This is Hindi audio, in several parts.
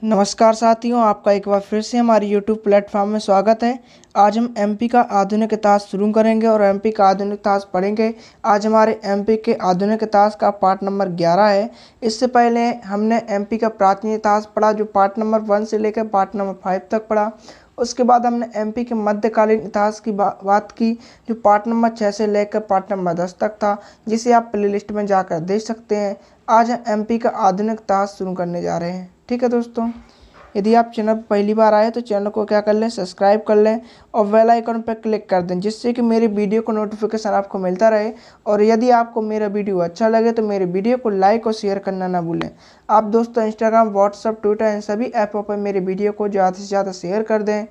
नमस्कार साथियों, आपका एक बार फिर से हमारे YouTube प्लेटफॉर्म में स्वागत है। आज हम एमपी का आधुनिक इतिहास शुरू करेंगे और एमपी का आधुनिक इतिहास पढ़ेंगे। आज हमारे एमपी के आधुनिक इतिहास का पार्ट नंबर 11 है। इससे पहले हमने एमपी का प्राचीन इतिहास पढ़ा, जो पार्ट नंबर 1 से लेकर पार्ट नंबर 5 तक पढ़ा। उसके बाद हमने एमपी के मध्यकालीन इतिहास की बात की, जो पार्ट नंबर 6 से लेकर पार्ट नंबर 10 तक था, जिसे आप प्लेलिस्ट में जाकर देख सकते हैं। आज हम एमपी का आधुनिक इतिहास शुरू करने जा रहे हैं। ठीक है दोस्तों, यदि आप चैनल पर पहली बार आए तो चैनल को क्या कर लें, सब्सक्राइब कर लें और बेल आइकन पर क्लिक कर दें, जिससे कि मेरे वीडियो को नोटिफिकेशन आपको मिलता रहे। और यदि आपको मेरा वीडियो अच्छा लगे तो मेरे वीडियो को लाइक और शेयर करना ना भूलें। आप दोस्तों इंस्टाग्राम, व्हाट्सएप, ट्विटर इन सभी ऐपों पर मेरे वीडियो को ज़्यादा से ज़्यादा शेयर कर दें।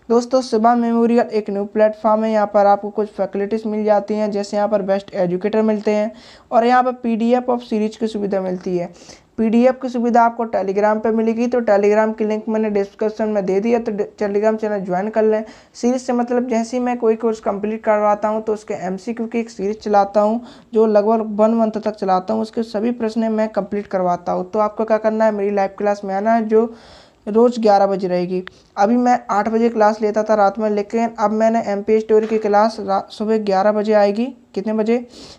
दोस्तों, शिवा मेमोरियल एक न्यू प्लेटफॉर्म है। यहाँ पर आपको कुछ फैसिलिटीज़ मिल जाती हैं, जैसे यहाँ पर बेस्ट एजुकेटर मिलते हैं और यहाँ पर PDF ऑफ सीरीज की सुविधा मिलती है। PDF की सुविधा आपको टेलीग्राम पे मिलेगी, तो टेलीग्राम की लिंक मैंने डिस्क्रिप्शन में दे दिया, तो टेलीग्राम चैनल ज्वाइन कर लें। सीरीज से मतलब जैसे ही मैं कोई कोर्स कंप्लीट करवाता हूँ तो उसके MCQ की एक सीरीज चलाता हूँ, जो लगभग 1 मंथ तक चलाता हूँ। उसके सभी प्रश्न मैं कंप्लीट करवाता हूँ। तो आपको क्या करना है, मेरी लाइव क्लास में आना है, जो रोज़ 11 बजे रहेगी। अभी मैं 8 बजे क्लास लेता था रात में, लेकिन अब मैंने MP स्टोरी की क्लास सुबह 11 बजे आएगी। कितने बजे?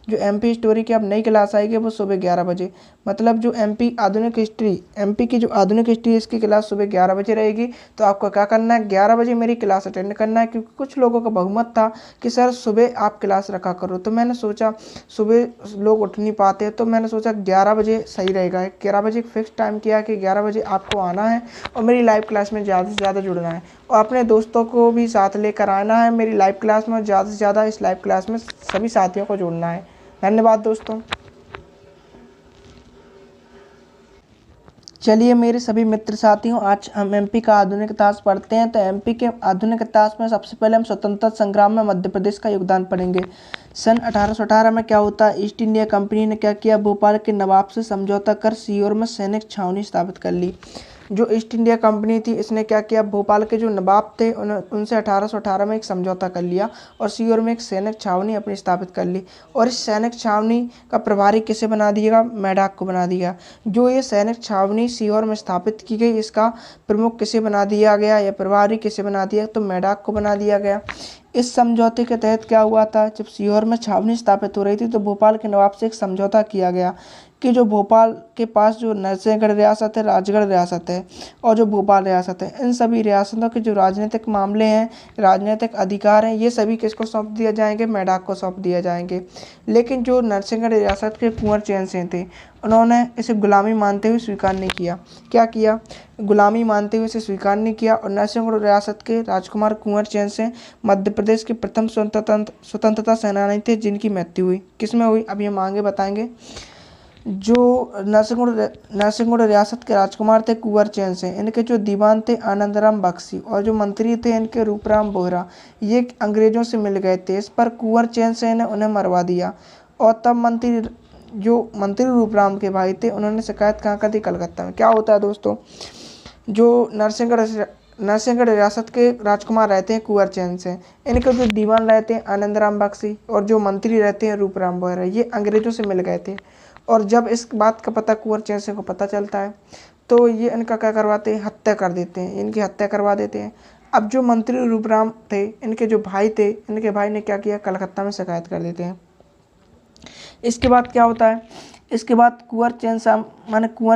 जो MP स्टोरी की अब नई क्लास आएगी वो सुबह 11 बजे। मतलब जो MP आधुनिक हिस्ट्री, MP की जो आधुनिक हिस्ट्री, इसकी क्लास सुबह 11 बजे रहेगी। तो आपको क्या करना है, 11 बजे मेरी क्लास अटेंड करना है, क्योंकि कुछ लोगों का बहुमत था कि सर सुबह आप क्लास रखा करो। तो मैंने सोचा सुबह लोग उठ नहीं पाते, तो मैंने सोचा 11 बजे सही रहेगा। 11 बजे फिक्स टाइम किया कि 11 बजे आपको आना है और मेरी लाइव क्लास में ज़्यादा से ज़्यादा जुड़ना है और अपने दोस्तों को भी साथ लेकर आना है मेरी लाइव क्लास में। ज़्यादा से ज़्यादा इस लाइव क्लास में सभी साथियों को जोड़ना है। धन्यवाद दोस्तों। चलिए मेरे सभी मित्र साथियों, आज हम MP का आधुनिक इतिहास पढ़ते हैं। तो MP के आधुनिक इतिहास में सबसे पहले हम स्वतंत्रता संग्राम में मध्य प्रदेश का योगदान पढ़ेंगे। सन 1818 में क्या होता है, ईस्ट इंडिया कंपनी ने क्या किया, भोपाल के नवाब से समझौता कर सीहोर में सैनिक छावनी स्थापित कर ली। जो ईस्ट इंडिया कंपनी थी, इसने क्या किया, भोपाल के जो नवाब थे उनसे 1818 में एक समझौता कर लिया और सीहोर में एक सैनिक छावनी अपनी स्थापित कर ली। और इस सैनिक छावनी का प्रभारी किसे बना दिया, मेढक को बना दिया। जो ये सैनिक छावनी सीहोर में स्थापित की गई, इसका प्रमुख किसे बना दिया गया या प्रभारी किसे बना दिया, तो मेढक को बना दिया गया। इस समझौते के तहत क्या हुआ था, जब सीहोर में छावनी स्थापित हो रही थी तो भोपाल के नवाब से एक समझौता किया गया कि जो भोपाल के पास जो नरसिंहगढ़ रियासत है, राजगढ़ रियासत है और जो भोपाल रियासत है, इन सभी रियासतों के जो राजनीतिक मामले हैं, राजनीतिक अधिकार हैं, ये सभी किसको सौंप दिया जाएंगे, मेढक को सौंप दिया जाएंगे। लेकिन जो नरसिंहगढ़ रियासत के कुंवर चैन सिंह थे, उन्होंने इसे गुलामी मानते हुए स्वीकार नहीं किया। क्या किया, गुलामी मानते हुए इसे स्वीकार नहीं किया। और नरसिंहगढ़ रियासत के राजकुमार कुंवर चैन सिंह मध्य प्रदेश के प्रथम स्वतंत्रता सेनानी थे, जिनकी मृत्यु हुई। किसमें हुई, अभी हम आगे बताएंगे। जो नरसिंहगढ़ रियासत के राजकुमार थे कुंवर चैन सिंह, इनके जो दीवान थे आनंदराम बख्शी और जो मंत्री थे इनके रूपराम बोहरा, ये अंग्रेजों से मिल गए थे। इस पर कुंवर चैन सिंह ने उन्हें मरवा दिया और तब मंत्री रूपराम के भाई थे, उन्होंने शिकायत कहाँ कर दी, कलकत्ता में। क्या होता है दोस्तों, जो नरसिंहगढ़ रियासत के राजकुमार रहते हैं कुंवर चैन सिंह, इनके जो दीवान रहते हैं आनंदराम बख्शी और जो मंत्री रहते हैं रूपराम बोहरा, ये अंग्रेजों से मिल गए थे। और जब इस बात का पता कुंवर चैन सिंह को पता चलता है तो ये इनका क्या करवाते हैं, हत्या कर देते हैं, इनकी हत्या करवा देते हैं। अब जो मंत्री रूपराम थे, इनके जो भाई थे, इनके भाई ने क्या किया, कलकत्ता में शिकायत कर देते हैं। इसके बाद क्या होता है, इसके बाद कुंवर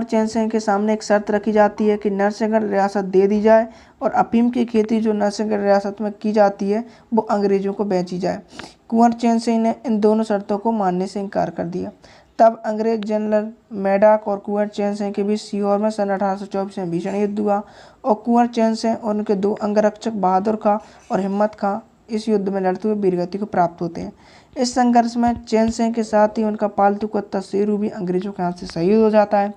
चैन सिंह के सामने एक शर्त रखी जाती है कि नरसिंहगढ़ रियासत दे दी जाए और अफीम की खेती जो नरसिंहगढ़ रियासत में की जाती है वो अंग्रेजों को बेची जाए। कुंवर चैन सिंह ने इन दोनों शर्तों को मानने से इनकार कर दिया। तब अंग्रेज जनरल मेढक और कुंवर चैन सिंह के बीच सीहोर में सन 1824 में भीषण युद्ध हुआ और कुंवर चैन सिंह और उनके 2 अंगरक्षक बहादुर खां और हिम्मत खां इस युद्ध में लड़ते हुए वीरगति को प्राप्त होते हैं। इस संघर्ष में चैन सिंह के साथ ही उनका पालतू कुत्ता शेरू भी अंग्रेजों के हाथ से शहीद हो जाता है।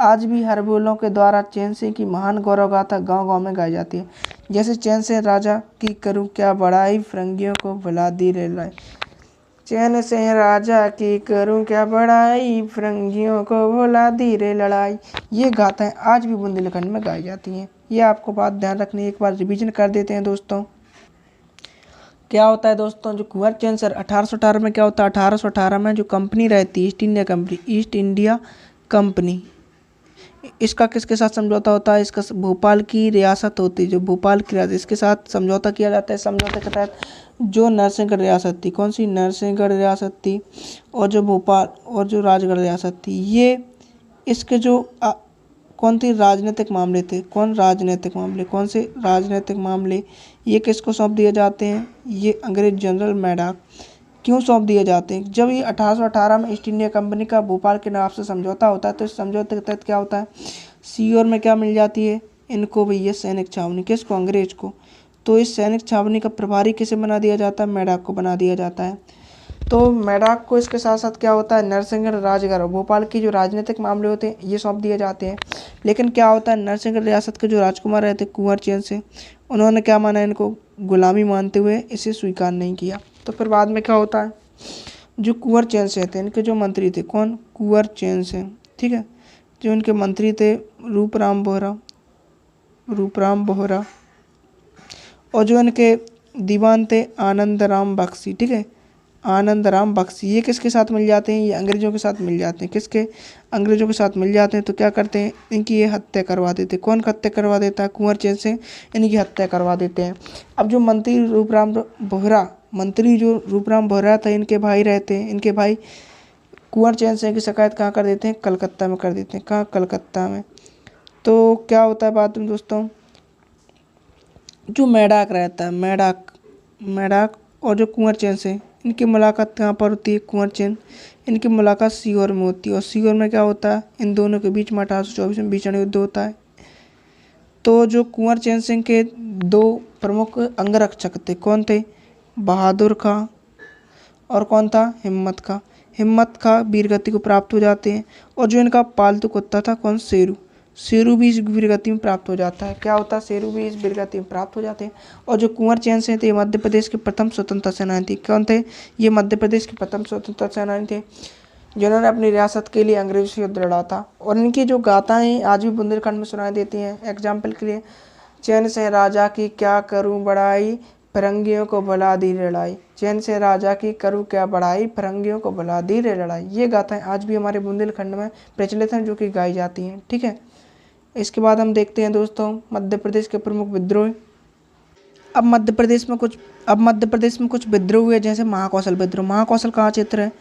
आज भी हरबोलों के द्वारा चैन सिंह की महान गौरव गाथा गाँव-गाँव में गाई जाती है, जैसे चैन सिंह राजा की करूँ क्या बड़ाई, फिरंगियों को भुला दी रे लाई। चैन सिंह राजा की करूं क्या बड़ाई, फिरंगियों को भुला दी रे लड़ाई। ये गाथाएं आज भी बुंदेलखंड में गाई जाती हैं। ये आपको बात ध्यान रखनी, एक बार रिवीजन कर देते हैं दोस्तों। क्या होता है दोस्तों, जो कुंवर चैन सिंह 1818 में क्या होता है, 1818 में जो कंपनी रहती है ईस्ट इंडिया कंपनी, इसका किसके साथ समझौता होता है? इसका भोपाल की रियासत होती है, जो भोपाल की रियासत, इसके साथ समझौता किया जाता है। समझौते के तहत जो नरसिंहगढ़ रियासत थी, कौन सी? नरसिंहगढ़ रियासत थी, और जो भोपाल और जो राजगढ़ रियासत थी, ये इसके जो कौन थी? राजनीतिक मामले थे। कौन? राजनीतिक मामले। कौन से राजनीतिक मामले? ये किसको सौंप दिए जाते हैं? ये अंग्रेज जनरल मैडाक। क्यों सौंप दिए जाते हैं? जब ये 1818 में ईस्ट इंडिया कंपनी का भोपाल के नवाब से समझौता होता है, तो इस समझौते के तहत क्या होता है? सीहोर में क्या मिल जाती है इनको? भैया सैनिक छावनी। किसको? अंग्रेज को। तो इस सैनिक छावनी का प्रभारी किसे बना दिया जाता है? मैडाक को बना दिया जाता है। तो मैडाक को इसके साथ साथ क्या होता है? नरसिंहगढ़, राजगढ़ और भोपाल की जो राजनीतिक मामले होते हैं ये सौंप दिए जाते हैं। लेकिन क्या होता है? नरसिंहगढ़ रियासत के जो राजकुमार रहते कुंवर चैन सिंह, उन्होंने क्या माना? इनको गुलामी मानते हुए इसे स्वीकार नहीं किया। तो फिर बाद में क्या होता है? जो कुंवर चैन सिंह थे, इनके जो मंत्री थे, कौन? कुंवर चैन सिंह, ठीक है। जो इनके मंत्री थे रूपराम बोहरा, और जो इनके दीवान थे आनंद राम बख्शी, ठीक है, आनंद राम बख्शी। ये किसके साथ मिल जाते हैं? ये अंग्रेजों के साथ मिल जाते हैं। किसके? अंग्रेजों के साथ मिल जाते हैं। तो क्या करते हैं? इनकी ये हत्या करवा देते हैं। कौन हत्या करवा देता है? कुंवर चैन सिंह इनकी हत्या करवा देते हैं। अब जो मंत्री रूपराम बोहरा था, इनके भाई रहते हैं, इनके भाई कुंवर चैन सिंह की शिकायत कहाँ कर देते हैं? कलकत्ता में कर देते हैं। कहाँ? कलकत्ता में। तो क्या होता है बाद में दोस्तों? जो मैडाक रहता है, मैडाक और जो कुंवर चैन सिंह, इनकी मुलाकात कहाँ पर होती है? कुंवर चैन, इनकी मुलाकात सीहोर में होती है। और सीहोर में क्या होता है? इन दोनों के बीच में 1824 में भीषण युद्ध होता है। तो जो कुंवर चैन सिंह के दो प्रमुख अंगरक्षक थे, कौन थे? बहादुर खां और कौन था? हिम्मत खां। हिम्मत खां वीरगति को प्राप्त हो जाते हैं। और जो इनका पालतू कुत्ता था, कौन? शेरू भी इस वीरगति में प्राप्त हो जाता है। क्या होता है? शेरू भी इस वीरगति में प्राप्त हो जाते हैं। और जो कुंवर चैन सिंह थे, मध्य प्रदेश के प्रथम स्वतंत्रता सेनानी थी। कौन थे? ये मध्य प्रदेश के प्रथम स्वतंत्रता सेनानी थे, जिन्होंने अपनी रियासत के लिए अंग्रेजों से युद्ध लड़ा था। और इनकी जो गाथाएं आज भी बुंदेलखंड में सुनाई देती हैं। एग्जाम्पल के लिए, चैन से राजा की क्या करूं बड़ाई, फिरंगियों को भुला दी रे लड़ाई। चैन से राजा की करूं क्या बड़ाई, फिरंगियों को भुला दी रे लड़ाई। ये गाथाएं आज भी हमारे बुंदेलखंड में प्रचलित हैं, जो कि गाई जाती हैं, ठीक है। इसके बाद हम देखते हैं दोस्तों मध्य प्रदेश के प्रमुख विद्रोह। अब मध्य प्रदेश में कुछ विद्रोह हुए, जैसे महाकौशल विद्रोह। महाकौशल कहाँ क्षेत्र है?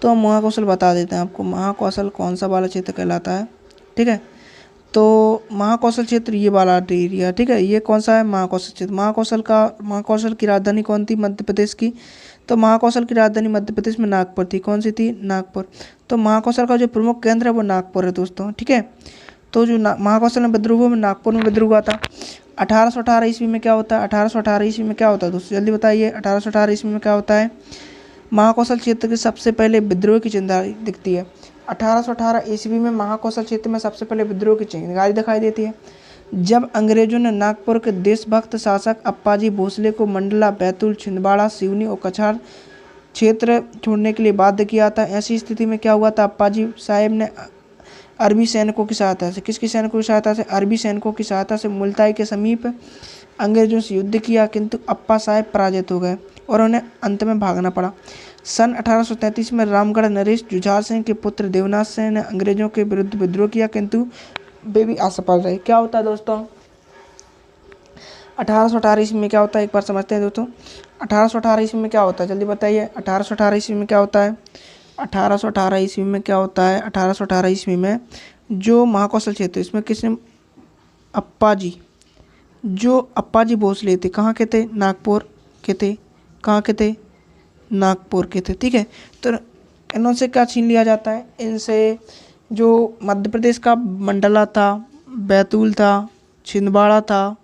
तो हम महाकौशल बता देते हैं आपको। महाकौशल कौन सा वाला क्षेत्र कहलाता है, ठीक है। तो महाकौशल क्षेत्र ये वाला एरिया, ठीक है। ये कौन सा है? महाकौशल क्षेत्र। महाकौशल की राजधानी कौन थी मध्य प्रदेश की? तो महाकौशल की राजधानी मध्य प्रदेश में नागपुर थी। कौन सी थी? नागपुर। तो महाकौशल का जो प्रमुख केंद्र है वो नागपुर है दोस्तों, ठीक है। तो जो महाकौशल में विद्रोह में नागपुर में विद्रोह हुआ था। 1818 ईस्वी में क्या होता है? 1818 ईस्वी में क्या होता है दोस्तों? जल्दी बताइए। 1818 ईस्वी में क्या होता है? महाकौशल क्षेत्र के सबसे पहले विद्रोह की चिंगारी दिखती है। 1818 ईस्वी में महाकौशल क्षेत्र में सबसे पहले विद्रोह की चिंगारी दिखाई देती है, जब अंग्रेजों ने नागपुर के देशभक्त शासक अप्पाजी भोसले को मंडला, बैतूल, छिंदवाड़ा, सिवनी और कछार क्षेत्र छोड़ने के लिए बाध्य किया था। ऐसी स्थिति में क्या हुआ था? अप्पाजी साहेब ने अरबी सैनिकों की सहायता से, किसकी सैनिकों की सहायता से? अरबी सैनिकों की सहायता से मुल्ताई के समीप अंग्रेजों से युद्ध किया, किंतु अप्पा साहेब पराजित हो गए और उन्हें अंत में भागना पड़ा। सन 1833 में रामगढ़ नरेश जुझार सिंह के पुत्र देवनाथ सिंह ने अंग्रेजों के विरुद्ध विद्रोह किया, किंतु वे भी असफल रहे। क्या होता है दोस्तों 1818 ईस्वी में? क्या होता है एक बार समझते हैं दोस्तों। 1818 ईस्वी में क्या होता है? जल्दी बताइए। 1818 ईस्वी में क्या होता है? 1818 ईस्वी में क्या होता है? 1818 ईस्वी में जो महाकौशल क्षेत्र, इसमें किसने? अप्पाजी भोसले थे। कहाँ के थे? नागपुर के थे। कहाँ के थे? नागपुर के थे, ठीक है। तो इनसे क्या छीन लिया जाता है? इनसे जो मध्य प्रदेश का मंडला था, बैतूल था, छिंदवाड़ा था,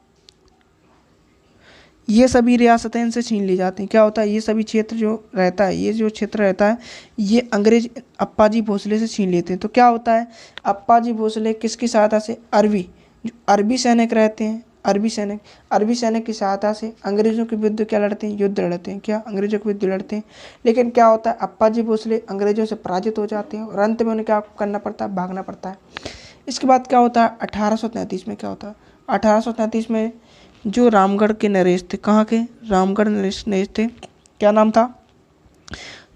ये सभी रियासतें इनसे छीन ली जाती हैं। क्या होता है? ये सभी क्षेत्र जो रहता है, ये जो क्षेत्र रहता है, ये अंग्रेज अप्पाजी भोसले से छीन लेते हैं। तो क्या होता है? अप्पाजी भोसले किसकी सहायता से? जो अरबी सैनिक रहते हैं, अरबी सैनिक की सहायता से अंग्रेजों के विरुद्ध क्या लड़ते हैं? युद्ध लड़ते हैं। क्या? अंग्रेजों के विरुद्ध लड़ते हैं। लेकिन क्या होता है? अप्पाजी भोसले अंग्रेजों से पराजित हो जाते हैं और अंत में उन्हें क्या करना पड़ता है? भागना पड़ता है। इसके बाद क्या होता है? 1833 में क्या होता है? 1833 में जो रामगढ़ के नरेश थे, कहाँ के? रामगढ़ नरेश थे। क्या नाम था?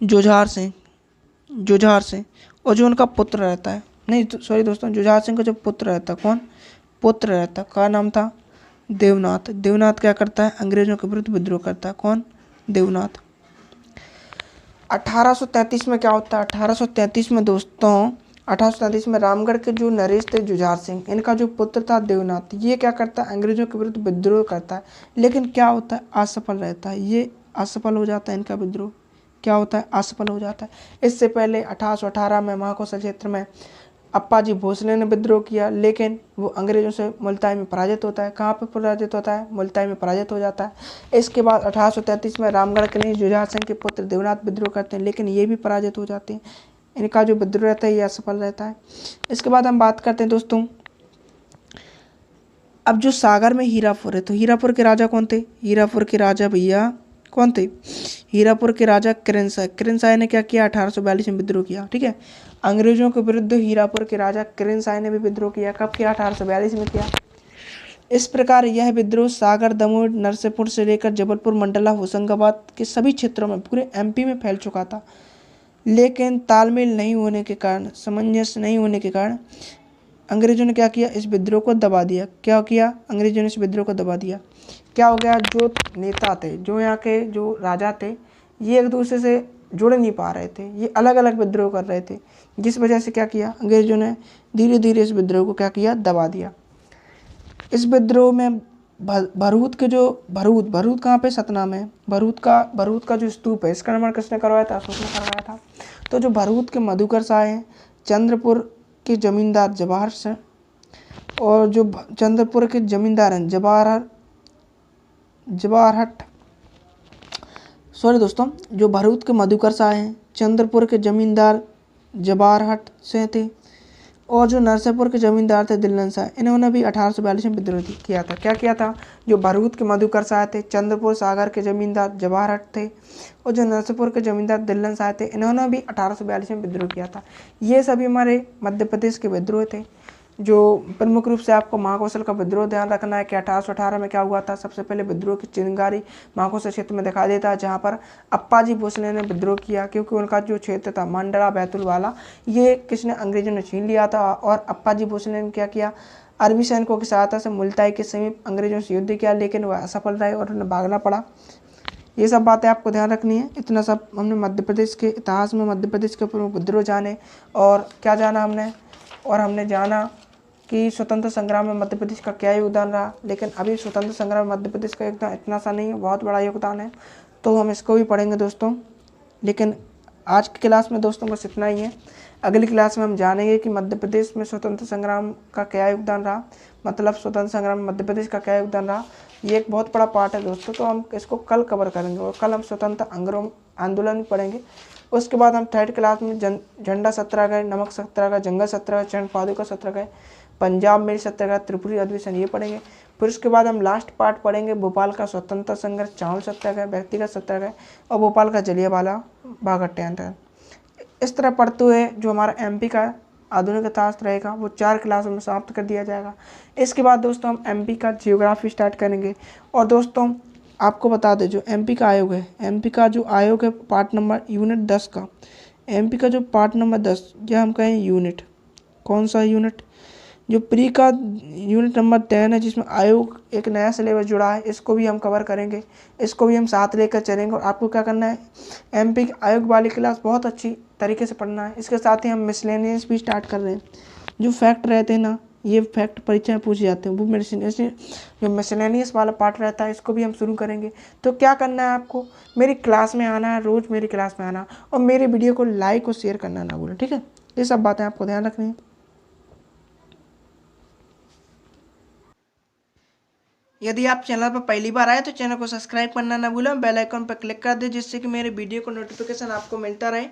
जुझार सिंह। और जो उनका पुत्र रहता है, नहीं तो सॉरी दोस्तों, जुझार सिंह का जो पुत्र रहता, कौन पुत्र रहता, क्या नाम था, देवनाथ। देवनाथ क्या करता है, अंग्रेजों के विरुद्ध विद्रोह करता है, कौन, देवनाथ। 1833 में क्या होता है, 1833 में दोस्तों, 1833 में रामगढ़ के जो नरेश थे जुझार सिंह, इनका जो पुत्र था देवनाथ, ये क्या करता है, अंग्रेजों के विरुद्ध विद्रोह करता है, लेकिन क्या होता है, असफल रहता है, ये असफल हो जाता है, इनका विद्रोह क्या होता है, असफल हो जाता है। इससे पहले 1818 में महाकौशल क्षेत्र में अप्पाजी भोसले ने विद्रोह किया, लेकिन वो अंग्रेजों से मुल्ताई में पराजित होता है। कहाँ पर पराजित होता है, मुल्ताई में पराजित हो जाता है। इसके बाद 1833 में रामगढ़ के लिए जुझार सिंह के पुत्र देवनाथ विद्रोह करते हैं, लेकिन ये भी पराजित हो जाते हैं। इनका जो विद्रोह रहता है ये असफल रहता है। इसके बाद हम बात करते हैं दोस्तों, अब जो सागर में हीरापुर है, तो हीरापुर के राजा कौन थे, हीरापुर के राजा भैया कौन थे, हीरापुर के राजा किरणशाह। किरणशाह ने क्या किया, 1842 में विद्रोह किया। ठीक है, अंग्रेजों के विरुद्ध हीरापुर के राजा किरणशाह ने भी विद्रोह किया। कब किया, 1842 में किया। इस प्रकार यह विद्रोह सागर, दमोह, नरसिंहपुर से लेकर जबलपुर, मंडला, होशंगाबाद के सभी क्षेत्रों में पूरे एमपी में फैल चुका था, लेकिन तालमेल नहीं होने के कारण, सामंजस्य नहीं होने के कारण अंग्रेजों ने क्या किया, इस विद्रोह को दबा दिया। क्या किया, अंग्रेजों ने इस विद्रोह को दबा दिया। क्या हो गया, जो नेता थे, जो यहाँ के जो राजा थे, ये एक दूसरे से जुड़ नहीं पा रहे थे, ये अलग अलग विद्रोह कर रहे थे, जिस वजह से क्या किया, अंग्रेजों ने धीरे धीरे इस विद्रोह को क्या किया, दबा दिया। इस विद्रोह में भरूच के जो भरूच कहाँ पे, सतना में, भरूच का जो स्तूप है, इसका निर्माण किसने करवाया था, अशोक ने करवाया था। तो जो भरूच के मधुकर शाह हैं, चंद्रपुर के जमींदार जवाहर से, और जो चंद्रपुर के जमींदार हैं जवाहरहट, सॉरी दोस्तों, जो भरूच के मधुकर शाह हैं, चंद्रपुर के जमींदार जवाहरहट से थे, और जो नरसिंहपुर के जमींदार थे दिल्लन शाह, इन्होंने भी 1842 में विद्रोह किया था। क्या किया था, जो भरूच के मधुकर शाह थे, चंद्रपुर सागर के जमींदार जवाहरहट थे, और जो नरसिंहपुर के जमींदार दिल्लन शाह थे, इन्होंने भी 1842 में विद्रोह किया था। ये सभी हमारे मध्य प्रदेश के विद्रोह थे। जो प्रमुख रूप से आपको महाकौशल का विद्रोह ध्यान रखना है कि 1818 में क्या हुआ था। सबसे पहले विद्रोह की चिंगारी महाकौशल क्षेत्र में दिखाई देता है, जहाँ पर अप्पाजी भोसले ने विद्रोह किया, क्योंकि उनका जो क्षेत्र था मंडला बैतूल वाला, ये किसने, अंग्रेजों ने छीन लिया था। और अप्पाजी भोसले ने क्या किया, अरबी सैनिकों की सहायता से मुल्ताई के समीप अंग्रेजों से युद्ध किया, लेकिन वह असफल रहे और उन्हें भागना पड़ा। ये सब बातें आपको ध्यान रखनी है। इतना सब हमने मध्य प्रदेश के इतिहास में मध्य प्रदेश के प्रमुख विद्रोह जाने, और क्या जाना हमने, और हमने जाना कि स्वतंत्र संग्राम में मध्य प्रदेश का क्या योगदान रहा। लेकिन अभी स्वतंत्र संग्राम में मध्य प्रदेश का योगदान इतना सा नहीं है, बहुत बड़ा योगदान है, तो हम इसको भी पढ़ेंगे दोस्तों। लेकिन आज की क्लास में दोस्तों बस इतना ही है। अगली क्लास में हम जानेंगे कि मध्य प्रदेश में स्वतंत्र संग्राम का क्या योगदान रहा, मतलब स्वतंत्र संग्राम में मध्य प्रदेश का क्या योगदान रहा। ये एक बहुत बड़ा पार्ट है दोस्तों, तो हम इसको कल कवर करेंगे, और कल हम स्वतंत्र आंदोलन पढ़ेंगे। उसके बाद हम थर्ड क्लास में झंडा सत्याग्रह, नमक सत्याग्रह, जंगल सत्याग्रह, चरण पादुका सत्याग्रह, पंजाब मेल सत्याग्रह, त्रिपुरी अधिवेशन, ये पढ़ेंगे। फिर उसके बाद हम लास्ट पार्ट पढ़ेंगे भोपाल का स्वतंत्रता संघर्ष, चावल सत्याग्रह, व्यक्तिगत सत्याग्रह, और भोपाल का जलियांवाला बाग हत्याकांड। इस तरह पढ़ते हुए जो हमारा एमपी का आधुनिक इतिहास रहेगा वो 4 क्लासों में समाप्त कर दिया जाएगा। इसके बाद दोस्तों हम एमपी का जियोग्राफी स्टार्ट करेंगे। और दोस्तों आपको बता दें, जो एमपी का आयोग है, एमपी का जो आयोग है पार्ट नंबर यूनिट 10 का, एमपी का जो पार्ट नंबर 10, या हम कहें यूनिट, कौन सा यूनिट, जो प्री का यूनिट नंबर 10 है, जिसमें आयोग एक नया सिलेबस जुड़ा है, इसको भी हम कवर करेंगे, इसको भी हम साथ लेकर चलेंगे। और आपको क्या करना है, एमपी आयोग वाली क्लास बहुत अच्छी तरीके से पढ़ना है। इसके साथ ही हम मिसलेनियस भी स्टार्ट कर रहे हैं। जो फैक्ट रहते हैं ना, ये फैक्ट परीक्षा में पूछे जाते हैं, वो मिसलेनियस, जो मिसलेनियस वाला पार्ट रहता है, इसको भी हम शुरू करेंगे। तो क्या करना है, आपको मेरी क्लास में आना है, रोज़ मेरी क्लास में आना, और मेरे वीडियो को लाइक और शेयर करना ना भूलें, ठीक है। ये सब बातें आपको ध्यान रखनी है। यदि आप चैनल पर पहली बार आए तो चैनल को सब्सक्राइब करना ना भूलें, बेल आइकन पर क्लिक कर दें, जिससे कि मेरे वीडियो को नोटिफिकेशन आपको मिलता रहे।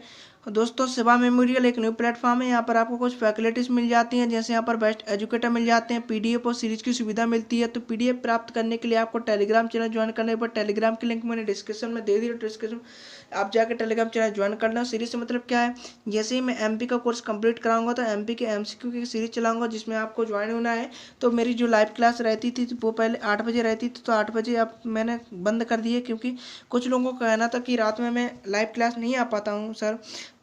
दोस्तों शिवा मेमोरियल एक न्यू प्लेटफॉर्म है, यहाँ पर आपको कुछ फैसिलिटीज़ मिल जाती हैं, जैसे यहाँ पर बेस्ट एजुकेटर मिल जाते हैं, पीडीएफ और सीरीज की सुविधा मिलती है। तो पीडीएफ प्राप्त करने के लिए आपको टेलीग्राम चैनल ज्वाइन करने पर, टेलीग्राम की लिंक मैंने डिस्क्रिप्शन में दे दी, डिस्क्रिप्शन आप जाकर टेलीग्राम चैनल ज्वाइन कर लो। सीरीज से मतलब क्या है, जैसे ही मैं एमपी का कोर्स कंप्लीट कराऊंगा तो एमपी के एमसीक्यू की सीरीज चलाऊंगा, जिसमें आपको ज्वाइन होना है। तो मेरी जो लाइव क्लास रहती थी वो पहले 8 बजे रहती थी, तो 8 बजे अब मैंने बंद कर दी है, क्योंकि कुछ लोगों का कहना था कि रात में मैं लाइव क्लास नहीं आ पाता हूँ सर,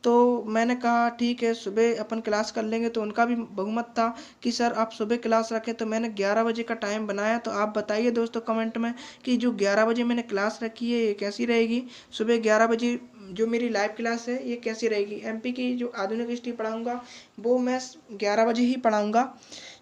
तो मैंने कहा ठीक है सुबह अपन क्लास कर लेंगे, तो उनका भी बहुमत था कि सर आप सुबह क्लास रखें। तो मैंने 11 बजे का टाइम बनाया। तो आप बताइए दोस्तों कमेंट में कि जो 11 बजे मैंने क्लास रखी है ये कैसी रहेगी। सुबह 11 बजे जो मेरी लाइव क्लास है ये कैसी रहेगी। एमपी की जो आधुनिक हिस्ट्री पढ़ाऊँगा वो मैं 11 बजे ही पढ़ाऊँगा।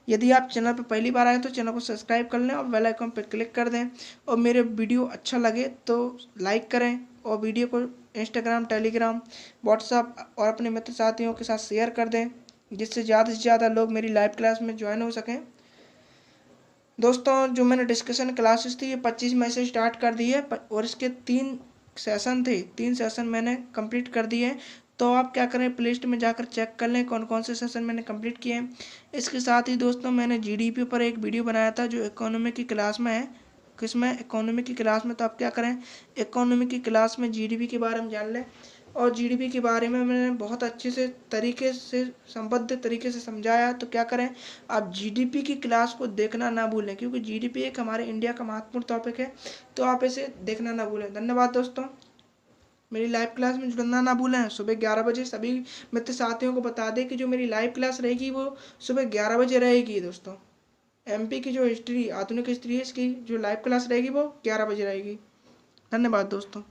यदि आप चैनल पर पहली बार आए तो चैनल को सब्सक्राइब कर लें और बेल आइकन पर क्लिक कर दें, और मेरे वीडियो अच्छा लगे तो लाइक करें, और वीडियो को इंस्टाग्राम, टेलीग्राम, व्हाट्सएप और अपने मित्र साथियों के साथ शेयर कर दें, जिससे ज़्यादा से ज़्यादा लोग मेरी लाइव क्लास में ज्वाइन हो सकें। दोस्तों जो मैंने डिस्कशन क्लासेस थी ये 25 मई से स्टार्ट कर दी है, और इसके 3 सेशन थे, 3 सेशन मैंने कंप्लीट कर दिए हैं। तो आप क्या करें, प्ले लिस्ट में जाकर चेक कर लें कौन कौन से सेशन मैंने कंप्लीट किए हैं। इसके साथ ही दोस्तों मैंने जीडीपी पर एक वीडियो बनाया था जो इकोनॉमी की क्लास में है। किसमें? इकोनॉमी की क्लास में। तो आप क्या करें, इकोनॉमी की क्लास में जीडीपी के बारे में जान लें, और जीडीपी के बारे में मैंने बहुत अच्छे से तरीके से संबद्ध तरीके से समझाया। तो क्या करें, आप जीडीपी की क्लास को देखना ना भूलें, क्योंकि जीडीपी एक हमारे इंडिया का महत्वपूर्ण टॉपिक है। तो आप इसे देखना ना भूलें। धन्यवाद दोस्तों। मेरी लाइव क्लास में जुड़ना ना भूलें। सुबह 11 बजे सभी मित्र साथियों को बता दें कि जो मेरी लाइव क्लास रहेगी वो सुबह 11 बजे रहेगी दोस्तों। एमपी की जो हिस्ट्री, आधुनिक हिस्ट्री है, इसकी जो लाइव क्लास रहेगी वो 11 बजे रहेगी। धन्यवाद दोस्तों।